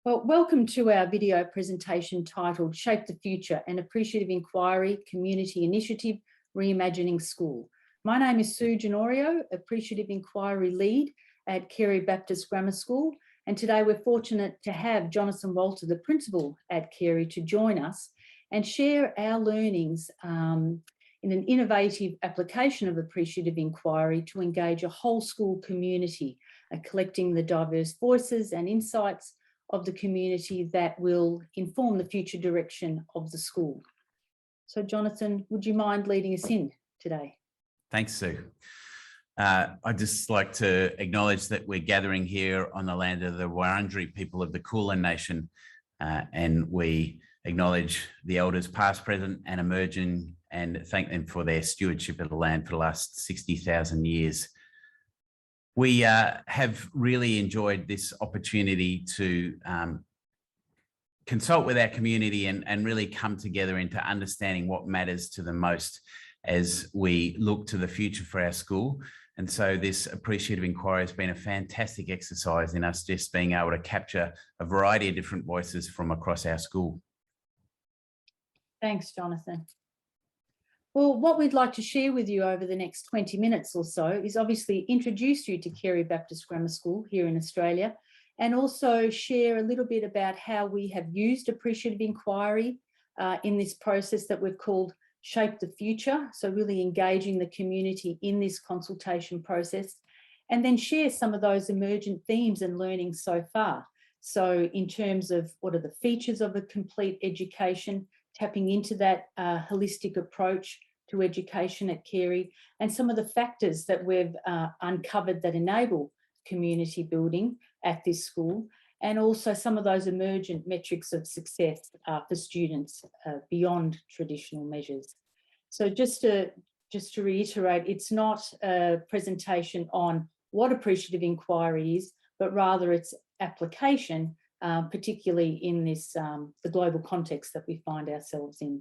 Well, welcome to our video presentation titled Shape the Future, an Appreciative Inquiry Community Initiative Reimagining School. My name is Giagnorio, Appreciative Inquiry Lead at Carey Baptist Grammar School. And today we're fortunate to have Jonathan Walter, the Principal at Kerry, to join us and share our learnings in an innovative application of appreciative inquiry to engage a whole school community, collecting the diverse voices and insights of the community that will inform the future direction of the school. So Jonathan, would you mind leading us in today? Thanks, Sue. I'd just like to acknowledge that we're gathering here on the land of the Wurundjeri people of the Kulin Nation, and we acknowledge the elders past, present and emerging, and thank them for their stewardship of the land for the last 60,000 years. We have really enjoyed this opportunity to consult with our community and really come together into understanding what matters to them most as we look to the future for our school. And so this appreciative inquiry has been a fantastic exercise in us just being able to capture a variety of different voices from across our school. Thanks, Jonathan. Well, what we'd like to share with you over the next 20 minutes or so is obviously introduce you to Carey Baptist Grammar School here in Australia, and also share a little bit about how we have used appreciative inquiry in this process that we've called Shape the Future. So really engaging the community in this consultation process, and then share some of those emergent themes and learnings so far. So in terms of what are the features of a complete education, tapping into that holistic approach to education at Kerry, and some of the factors that we've uncovered that enable community building at this school, and also some of those emergent metrics of success for students beyond traditional measures. So just to reiterate, it's not a presentation on what appreciative inquiry is, but rather its application, particularly in this the global context that we find ourselves in.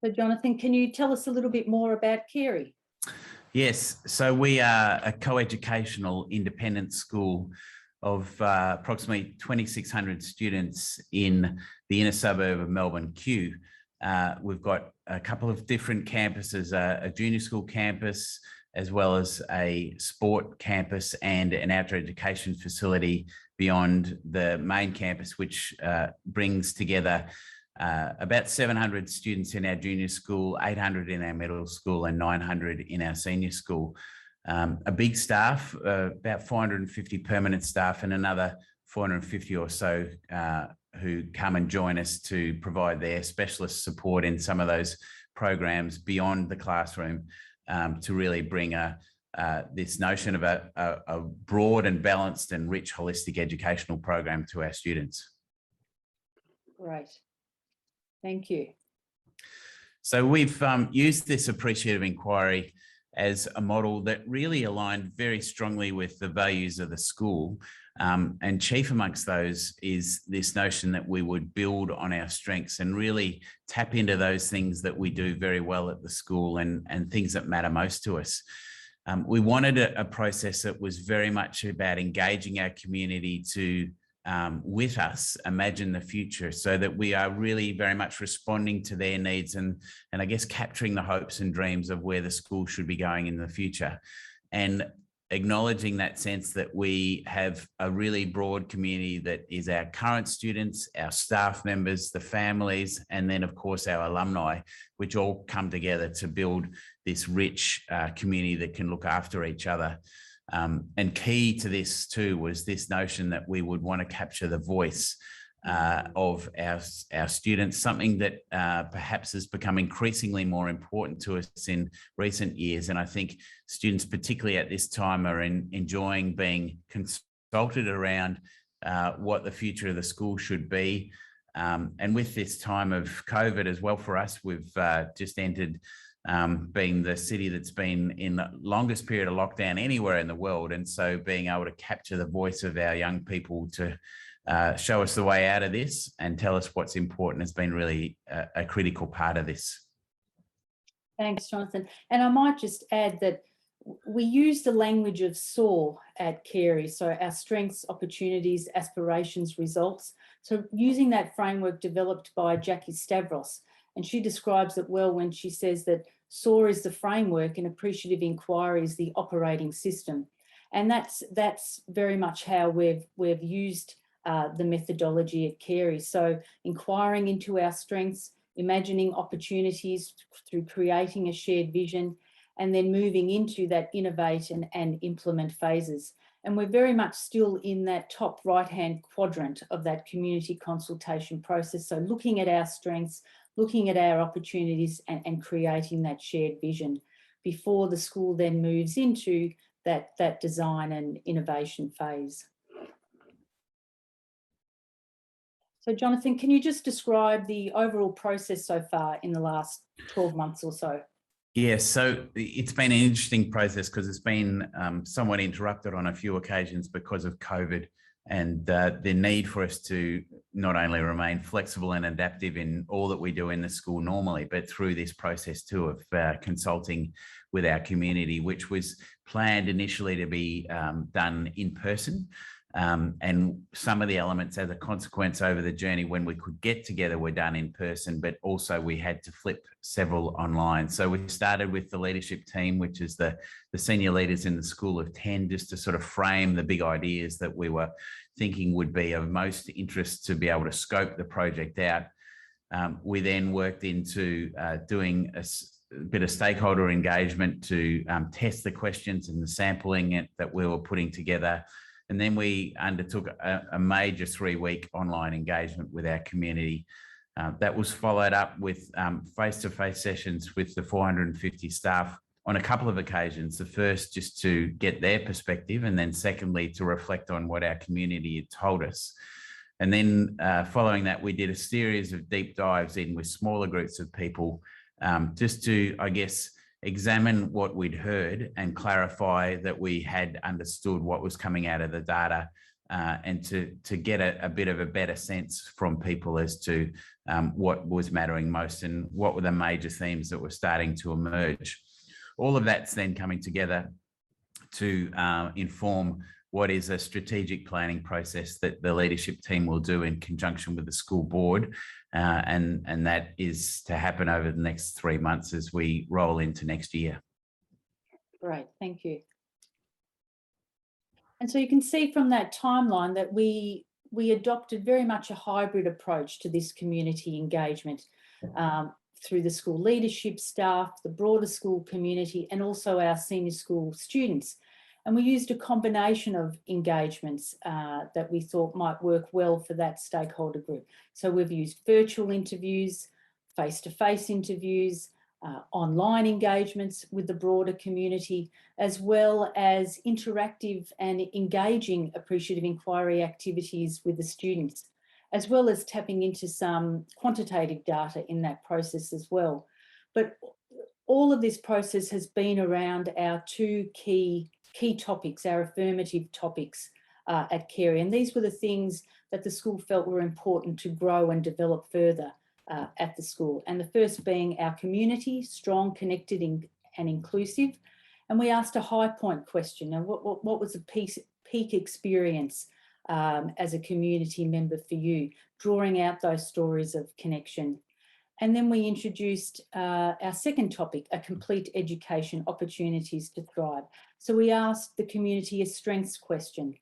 So Jonathan, can you tell us a little bit more about Kerry? Yes, so we are a co-educational independent school of approximately 2,600 students in the inner suburb of Melbourne, Kew. We've got a couple of different campuses, a junior school campus, as well as a sport campus and an outdoor education facility beyond the main campus, which brings together about 700 students in our junior school, 800 in our middle school and 900 in our senior school. A big staff, about 450 permanent staff, and another 450 or so who come and join us to provide their specialist support in some of those programs beyond the classroom, to really bring this notion of a broad and balanced and rich holistic educational program to our students. Great. Thank you. So we've used this appreciative inquiry as a model that really aligned very strongly with the values of the school. And chief amongst those is this notion that we would build on our strengths and really tap into those things that we do very well at the school and things that matter most to us. We wanted a process that was very much about engaging our community to with us imagine the future, so that we are really very much responding to their needs and I guess capturing the hopes and dreams of where the school should be going in the future, and acknowledging that sense that we have a really broad community that is our current students, our staff members, the families, and then of course our alumni, which all come together to build this rich community that can look after each other. And key to this too was this notion that we would want to capture the voice of our students, something that perhaps has become increasingly more important to us in recent years. And I think students, particularly at this time, are enjoying being consulted around what the future of the school should be. And with this time of COVID as well for us, we've just entered being the city that's been in the longest period of lockdown anywhere in the world. And so being able to capture the voice of our young people to show us the way out of this and tell us what's important has been really a critical part of this. Thanks, Jonathan. And I might just add that we use the language of SOAR at Carey, so our strengths, opportunities, aspirations, results. So using that framework developed by Jackie Stavros, and she describes it well when she says that SOAR is the framework and appreciative inquiry is the operating system. And that's very much how we've used the methodology at Carey. So inquiring into our strengths, imagining opportunities through creating a shared vision, and then moving into that innovate and implement phases. And we're very much still in that top right-hand quadrant of that community consultation process. So looking at our strengths, looking at our opportunities and creating that shared vision before the school then moves into that design and innovation phase. So Jonathan, can you just describe the overall process so far in the last 12 months or so? Yes, so it's been an interesting process because it's been somewhat interrupted on a few occasions because of COVID and the need for us to not only remain flexible and adaptive in all that we do in the school normally, but through this process too of consulting with our community, which was planned initially to be done in person. And some of the elements as a consequence over the journey when we could get together were done in person, but also we had to flip several online. So we started with the leadership team, which is the senior leaders in the school of 10, just to sort of frame the big ideas that we were thinking would be of most interest to be able to scope the project out. We then worked into doing a bit of stakeholder engagement to test the questions and the sampling that we were putting together. And then we undertook a major 3-week online engagement with our community. That was followed up with face-to-face sessions with the 450 staff on a couple of occasions. The first just to get their perspective, and then secondly to reflect on what our community had told us. And then following that, we did a series of deep dives in with smaller groups of people just to, I guess, examine what we'd heard and clarify that we had understood what was coming out of the data and to get a bit of a better sense from people as to what was mattering most and what were the major themes that were starting to emerge. All of that's then coming together to inform what is a strategic planning process that the leadership team will do in conjunction with the school board. And that is to happen over the next 3 months as we roll into next year. Great, thank you. And so you can see from that timeline that we adopted very much a hybrid approach to this community engagement through the school leadership staff, the broader school community, and also our senior school students. And we used a combination of engagements that we thought might work well for that stakeholder group. So we've used virtual interviews, face-to-face interviews, online engagements with the broader community, as well as interactive and engaging appreciative inquiry activities with the students, as well as tapping into some quantitative data in that process as well. But all of this process has been around our 2 key topics, our affirmative topics at Kerry. And these were the things that the school felt were important to grow and develop further at the school. And the first being our community, strong, connected and inclusive. And we asked a high point question. Now, what was the peak experience as a community member for you, drawing out those stories of connection? And then we introduced our second topic, a complete education, opportunities to thrive. So we asked the community a strengths question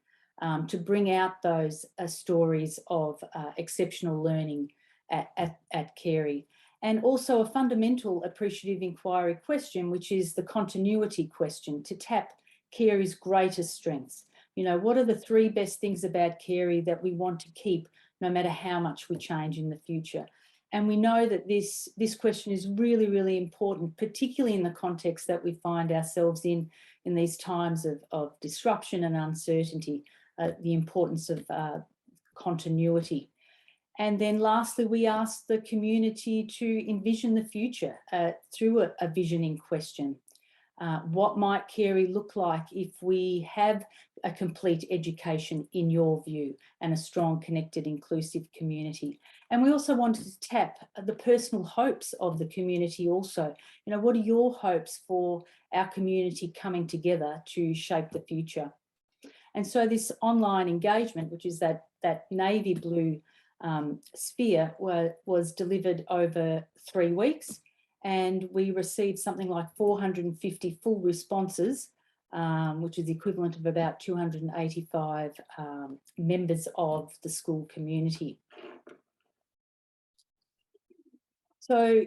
to bring out those stories of exceptional learning at Kerry. And also a fundamental appreciative inquiry question, which is the continuity question, to tap Kerry's greatest strengths. You know, what are the 3 best things about Kerry that we want to keep no matter how much we change in the future? And we know that this question is really, really important, particularly in the context that we find ourselves in these times of disruption and uncertainty, the importance of continuity. And then lastly, we asked the community to envision the future through a visioning question. What might Kerry look like if we have a complete education in your view and a strong, connected, inclusive community? And we also wanted to tap the personal hopes of the community also. You know, what are your hopes for our community coming together to shape the future? And so this online engagement, which is that navy blue sphere, was delivered over 3 weeks, and we received something like 450 full responses, which is the equivalent of about 285 members of the school community. So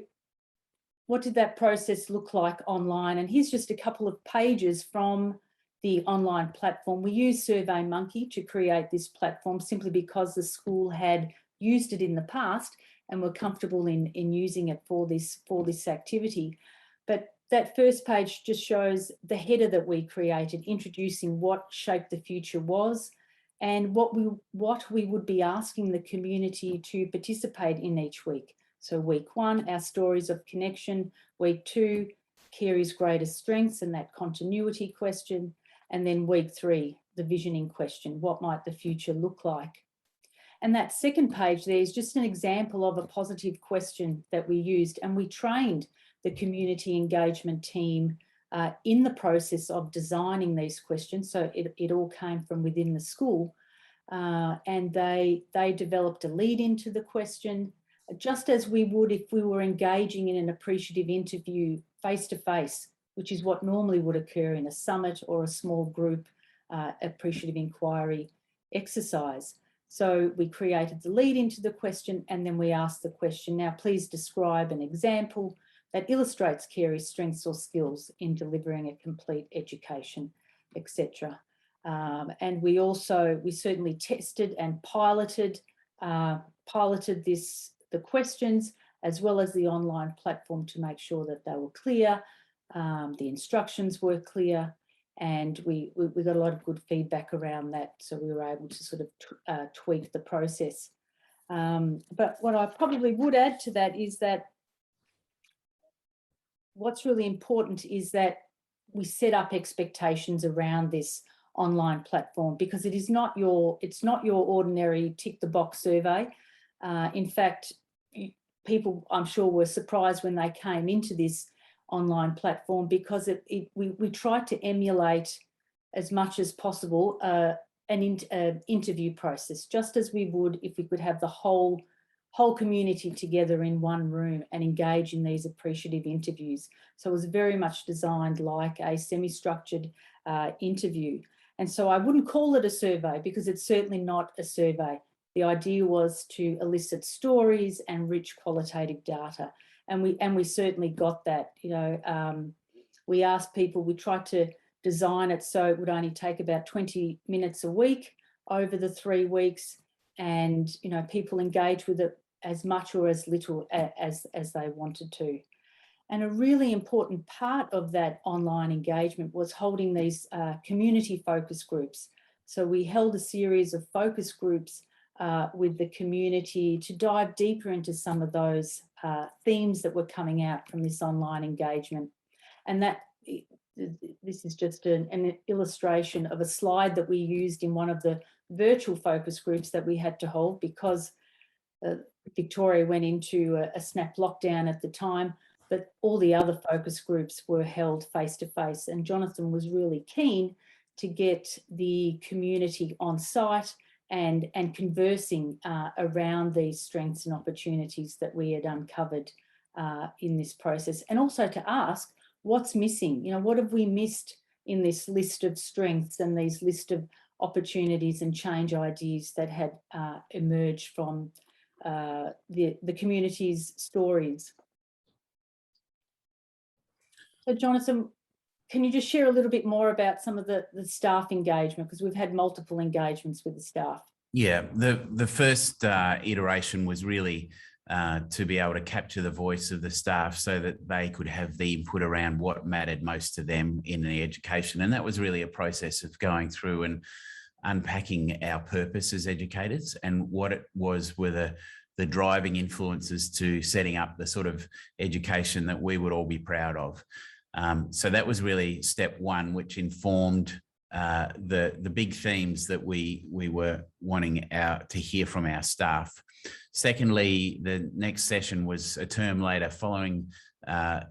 what did that process look like online? And here's just a couple of pages from the online platform. We used SurveyMonkey to create this platform simply because the school had used it in the past and were comfortable in using it for this activity. But that first page just shows the header that we created, introducing what Shape the Future was and what we would be asking the community to participate in each week. So week 1, our stories of connection. Week 2, Kerry's greatest strengths and that continuity question. And then week 3, the visioning question, what might the future look like? And that second page there is just an example of a positive question that we used, and we trained the community engagement team in the process of designing these questions. So it all came from within the school, and they developed a lead into the question, just as we would if we were engaging in an appreciative interview face-to-face, which is what normally would occur in a summit or a small group appreciative inquiry exercise. So we created the lead into the question, and then we asked the question, now please describe an example that illustrates Kerry's strengths or skills in delivering a complete education, etc. And we certainly tested and piloted the questions as well as the online platform to make sure that they were clear, the instructions were clear, and we got a lot of good feedback around that, so we were able to sort of tweak the process. But what I probably would add to that is that what's really important is that we set up expectations around this online platform, because it's not your ordinary tick the box survey. In fact, people, I'm sure, were surprised when they came into this online platform, because we tried to emulate as much as possible an interview process, just as we would if we could have the whole community together in one room and engage in these appreciative interviews. So it was very much designed like a semi-structured interview. And so I wouldn't call it a survey, because it's certainly not a survey. The idea was to elicit stories and rich qualitative data. And we certainly got that. You know, we asked people, we tried to design it so it would only take about 20 minutes a week over the 3 weeks, and you know, people engage with it as much or as little as they wanted to. And a really important part of that online engagement was holding these community focus groups. So we held a series of focus groups with the community to dive deeper into some of those themes that were coming out from this online engagement. And this is just an illustration of a slide that we used in one of the virtual focus groups that we had to hold, because Victoria went into a snap lockdown at the time, but all the other focus groups were held face-to-face. And Jonathan was really keen to get the community on site and conversing around these strengths and opportunities that we had uncovered in this process, and also to ask what's missing. You know, what have we missed in this list of strengths and these list of opportunities and change ideas that had emerged from the community's stories. So Jonathan, can you just share a little bit more about some of the staff engagement, because we've had multiple engagements with the staff? Yeah, the first iteration was really to be able to capture the voice of the staff so that they could have the input around what mattered most to them in the education. And that was really a process of going through and unpacking our purpose as educators and what it was were the driving influences to setting up the sort of education that we would all be proud of. So that was really step one, which informed the big themes that we were wanting to hear from our staff. Secondly, the next session was a term later, following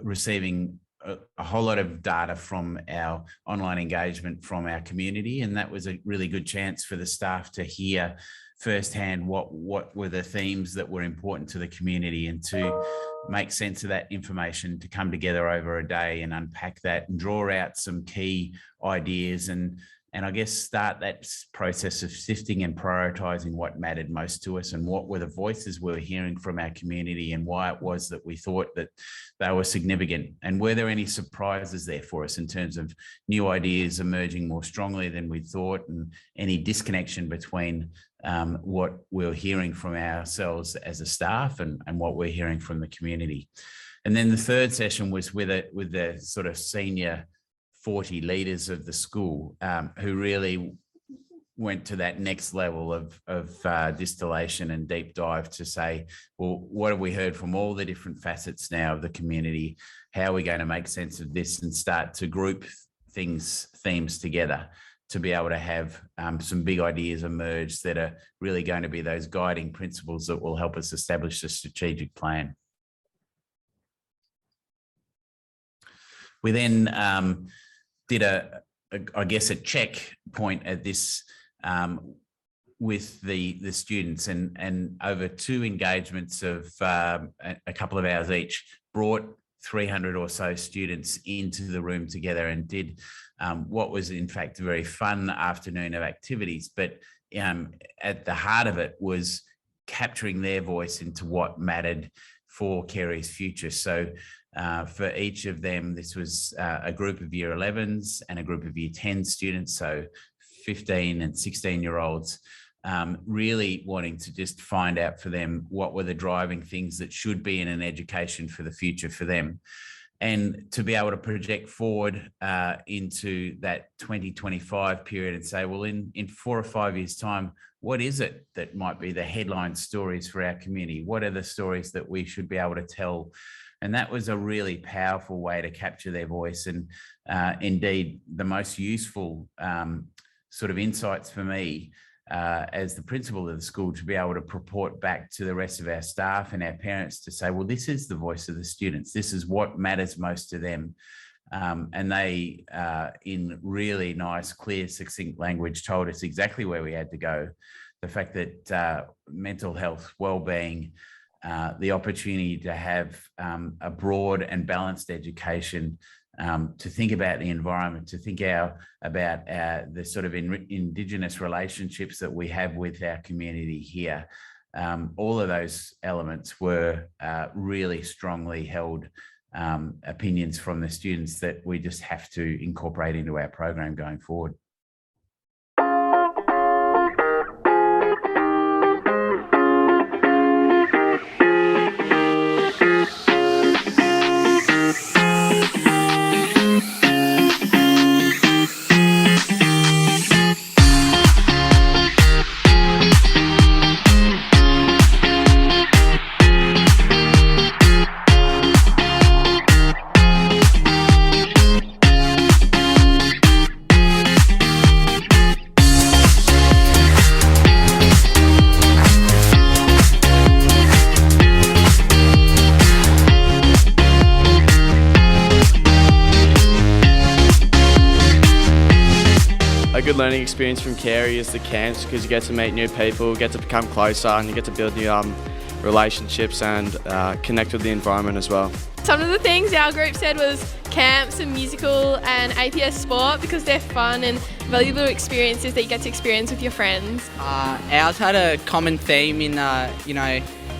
receiving a whole lot of data from our online engagement from our community, and that was a really good chance for the staff to hear firsthand what were the themes that were important to the community, and to make sense of that information, to come together over a day and unpack that and draw out some key ideas, and I guess start that process of sifting and prioritizing what mattered most to us, and what were the voices we were hearing from our community, and why it was that we thought that they were significant, and were there any surprises there for us in terms of new ideas emerging more strongly than we thought, and any disconnection between what we're hearing from ourselves as a staff and what we're hearing from the community. And then the third session was with the sort of senior 40 leaders of the school, who really went to that next level of distillation and deep dive to say, well, what have we heard from all the different facets now of the community? How are we going to make sense of this and start to group themes together to be able to have some big ideas emerge that are really going to be those guiding principles that will help us establish a strategic plan. We then did I guess a check point at this with the students, and over 2 engagements of a couple of hours each, brought 300 or so students into the room together and did what was in fact a very fun afternoon of activities, but at the heart of it was capturing their voice into what mattered for Kerry's future. So for each of them, this was a group of year 11s and a group of year 10 students, so 15 and 16-year-olds, really wanting to just find out for them what were the driving things that should be in an education for the future for them. And to be able to project forward into that 2025 period and say, well, in 4 or 5 years' time, what is it that might be the headline stories for our community? What are the stories that we should be able to tell? And that was a really powerful way to capture their voice. And indeed, the most useful sort of insights for me as the principal of the school, to be able to purport back to the rest of our staff and our parents to say, well, this is the voice of the students. This is what matters most to them. And they, in really nice, clear, succinct language, told us exactly where we had to go. The fact that mental health, well-being, the opportunity to have a broad and balanced education, to think about the environment, to think about the sort of Indigenous relationships that we have with our community here. All of those elements were really strongly held opinions from the students that we just have to incorporate into our program going forward. A good learning experience from Kerry is the camps, because you get to meet new people, get to become closer, and you get to build new relationships and connect with the environment as well. Some of the things our group said was camps and musical and APS sport, because they're fun and valuable experiences that you get to experience with your friends. Ours had a common theme in,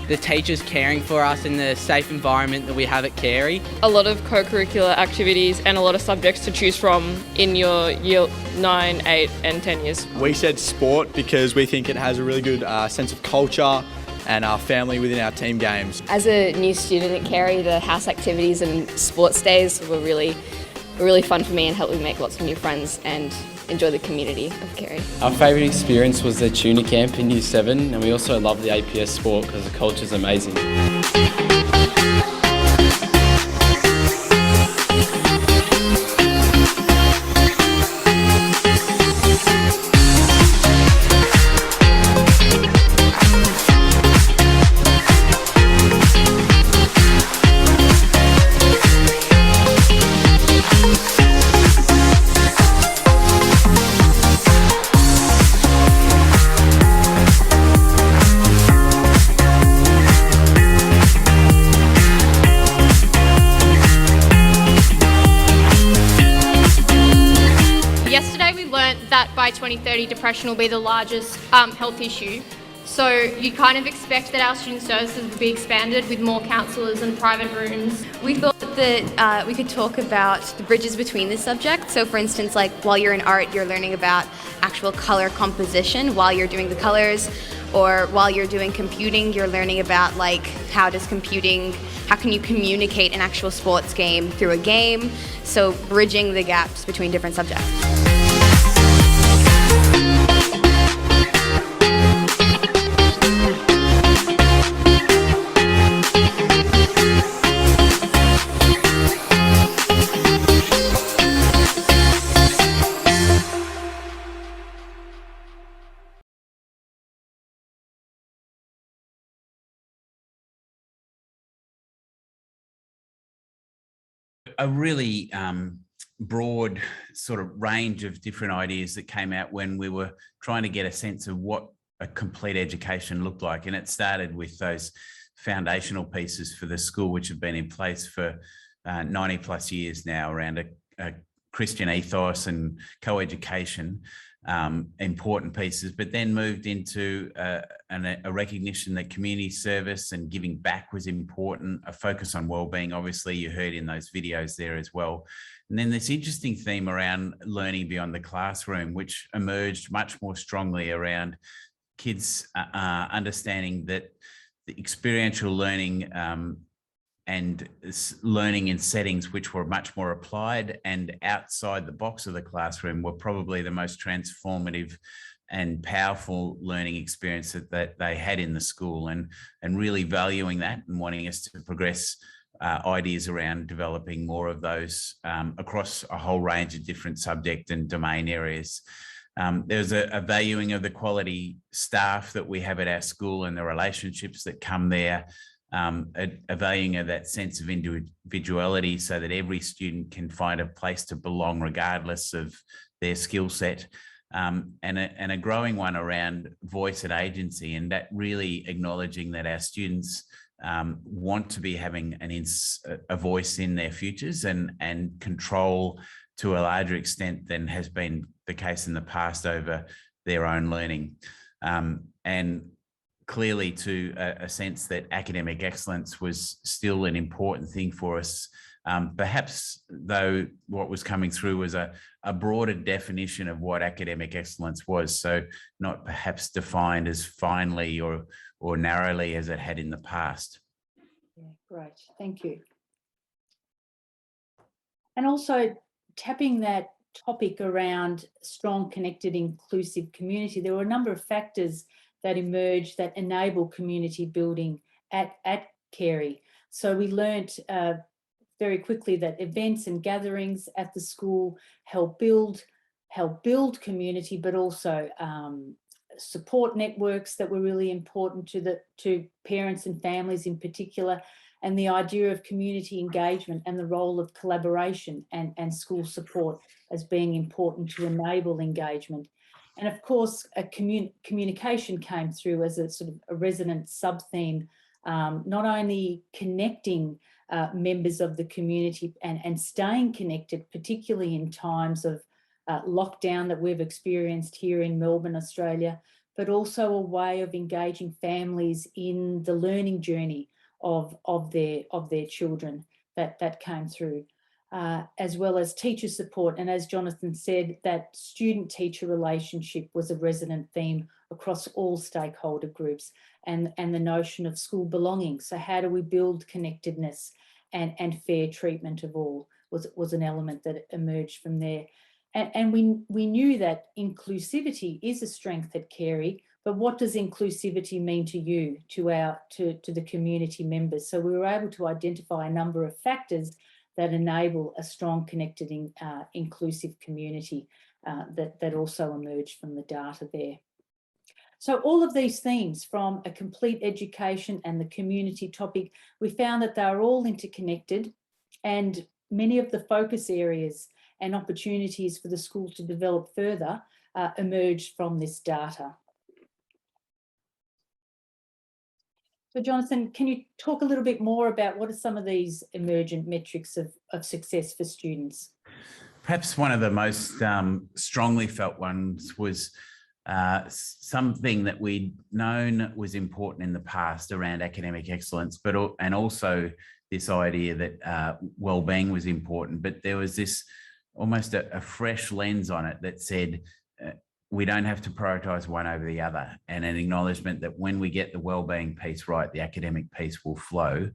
the teachers caring for us in the safe environment that we have at Carey. A lot of co-curricular activities and a lot of subjects to choose from in your year 9, 8 and 10 years. We said sport because we think it has a really good sense of culture and our family within our team games. As a new student at Kerry, the house activities and sports days were really fun for me and helped me make lots of new friends and enjoy the community of Kerry. Our favourite experience was the tuna camp in Year 7, and we also loved the APS sport because the culture is amazing. that by 2030 depression will be the largest health issue. So you kind of expect that our student services would be expanded with more counsellors and private rooms. We thought that we could talk about the bridges between the subjects. So for instance, like while you're in art, you're learning about actual colour composition while you're doing the colours, or while you're doing computing, you're learning about like how can you communicate an actual sports game through a game? So bridging the gaps between different subjects. A really broad sort of range of different ideas that came out when we were trying to get a sense of what a complete education looked like. And it started with those foundational pieces for the school, which have been in place for 90 plus years now, around a Christian ethos and co-education, important pieces, but then moved into a recognition that community service and giving back was important, a focus on wellbeing, obviously you heard in those videos there as well. And then this interesting theme around learning beyond the classroom, which emerged much more strongly around kids understanding that the experiential learning and learning in settings which were much more applied and outside the box of the classroom were probably the most transformative and powerful learning experience that they had in the school, and really valuing that and wanting us to progress ideas around developing more of those across a whole range of different subject and domain areas. There's a valuing of the quality staff that we have at our school and the relationships that come there, a valuing of that sense of individuality so that every student can find a place to belong regardless of their skill set, and a growing one around voice and agency, and that really acknowledging that our students want to be having a voice in their futures and control to a larger extent than has been the case in the past over their own learning. And clearly to a sense that academic excellence was still an important thing for us. Perhaps though what was coming through was a broader definition of what academic excellence was. So not perhaps defined as finely or narrowly as it had in the past. Yeah, great, thank you. And also tapping that topic around strong, connected, inclusive community, there were a number of factors that emerged that enable community building at Kerry. So we learnt very quickly that events and gatherings at the school help build community, but also support networks that were really important to parents and families in particular, and the idea of community engagement and the role of collaboration and school support as being important to enable engagement. And of course, communication came through as a sort of a resonant sub-theme, not only connecting members of the community and staying connected, particularly in times of lockdown that we've experienced here in Melbourne, Australia, but also a way of engaging families in the learning journey of their children that came through. As well as teacher support. And as Jonathan said, that student-teacher relationship was a resonant theme across all stakeholder groups, and the notion of school belonging. So how do we build connectedness and fair treatment of all was an element that emerged from there. And we knew that inclusivity is a strength at Kerry, but what does inclusivity mean to you, to the community members? So we were able to identify a number of factors that enable a strong, connected, inclusive community that also emerged from the data there. So all of these themes, from a complete education and the community topic, we found that they are all interconnected, and many of the focus areas and opportunities for the school to develop further emerged from this data. So Jonathan, can you talk a little bit more about what are some of these emergent metrics of success for students? Perhaps one of the most strongly felt ones was something that we'd known was important in the past around academic excellence, and also this idea that well-being was important. But there was this almost a fresh lens on it that said we don't have to prioritise one over the other, and an acknowledgement that when we get the well-being piece right, the academic piece will flow.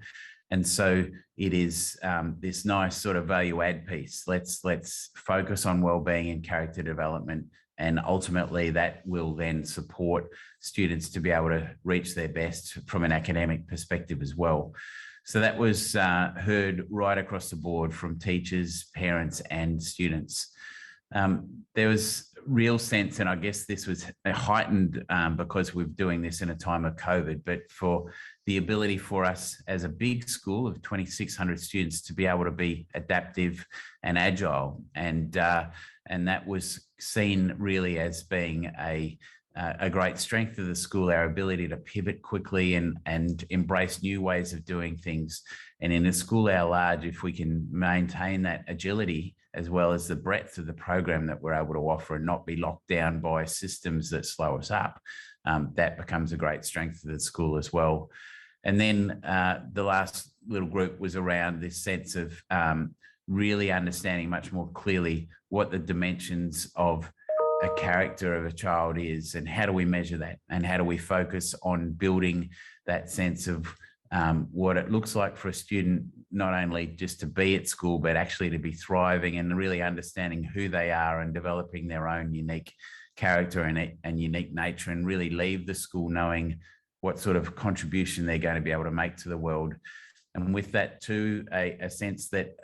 And so it is this nice sort of value add piece. Let's focus on well-being and character development, and ultimately that will then support students to be able to reach their best from an academic perspective as well. So that was heard right across the board from teachers, parents, and students. There was real sense, and I guess this was heightened because we're doing this in a time of COVID, but for the ability for us as a big school of 2,600 students to be able to be adaptive and agile. And that was seen really as being a great strength of the school, our ability to pivot quickly and embrace new ways of doing things. And in a school our large, if we can maintain that agility as well as the breadth of the program that we're able to offer and not be locked down by systems that slow us up, that becomes a great strength of the school as well. And then the last little group was around this sense of really understanding much more clearly what the dimensions of a character of a child is, and how do we measure that, and how do we focus on building that sense of what it looks like for a student, not only just to be at school, but actually to be thriving and really understanding who they are and developing their own unique character and unique nature, and really leave the school knowing what sort of contribution they're going to be able to make to the world. And with that too, a sense that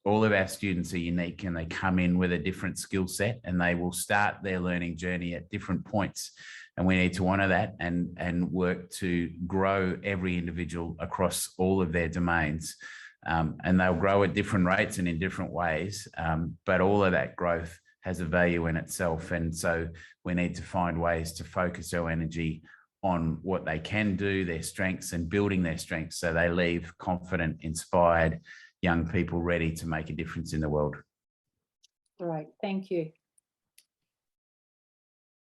all of our students are unique, and they come in with a different skill set, and they will start their learning journey at different points. And we need to honour that and work to grow every individual across all of their domains. And they'll grow at different rates and in different ways, but all of that growth has a value in itself. And so we need to find ways to focus our energy on what they can do, their strengths, and building their strengths so they leave confident, inspired young people ready to make a difference in the world. Great, thank you.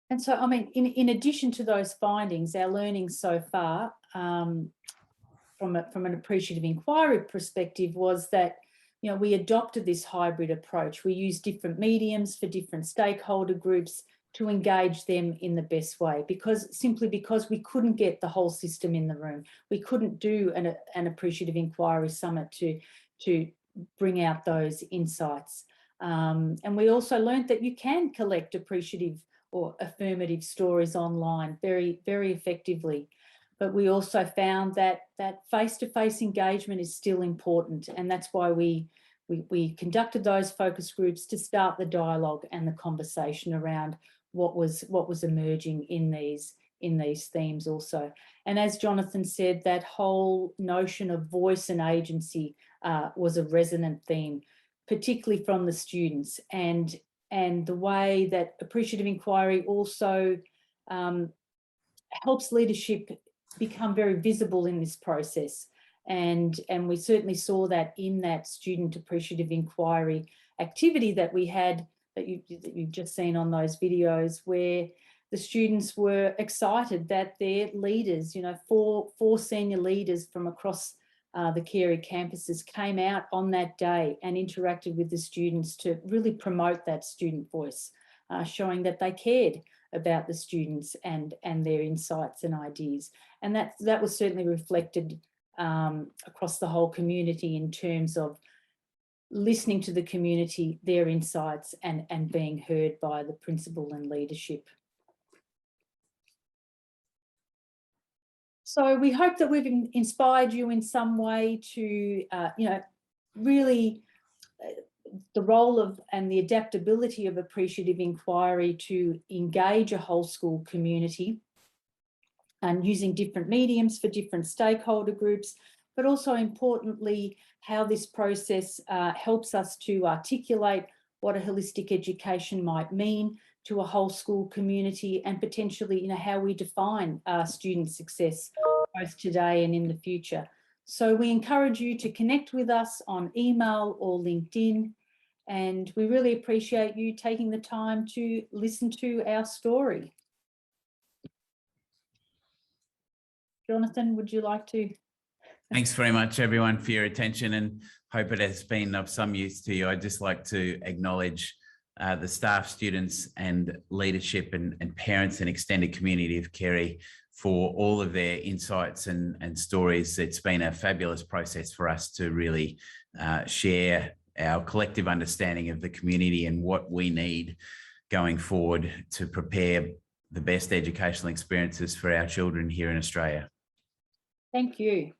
And so, I mean, in addition to those findings, our learning so far from an appreciative inquiry perspective was that, you know, we adopted this hybrid approach. We used different mediums for different stakeholder groups to engage them in the best way, simply because we couldn't get the whole system in the room. We couldn't do an appreciative inquiry summit to bring out those insights. And we also learned that you can collect appreciative or affirmative stories online very, very effectively. But we also found that face-to-face engagement is still important, and that's why we conducted those focus groups to start the dialogue and the conversation around what was emerging in these themes also. And as Jonathan said, that whole notion of voice and agency was a resonant theme, particularly from the students, and the way that appreciative inquiry also helps leadership become very visible in this process. And we certainly saw that in that student appreciative inquiry activity that we had, that you've just seen on those videos, where the students were excited that their leaders, you know, four senior leaders from across the Kerry campuses came out on that day and interacted with the students to really promote that student voice, showing that they cared about the students and their insights and ideas. And that was certainly reflected across the whole community in terms of listening to the community, their insights, and being heard by the principal and leadership. So we hope that we've inspired you in some way to, you know, really the role of and the adaptability of appreciative inquiry to engage a whole school community, and using different mediums for different stakeholder groups, but also importantly, how this process helps us to articulate what a holistic education might mean to a whole school community, and potentially, you know, how we define student success both today and in the future. So we encourage you to connect with us on email or LinkedIn, And we really appreciate you taking the time to listen to our story. Jonathan, would you like to? Thanks very much, everyone, for your attention, and hope it has been of some use to you. I'd just like to acknowledge the staff, students and leadership and parents and extended community of Kerry for all of their insights and stories. It's been a fabulous process for us to really share our collective understanding of the community and what we need going forward to prepare the best educational experiences for our children here in Australia. Thank you.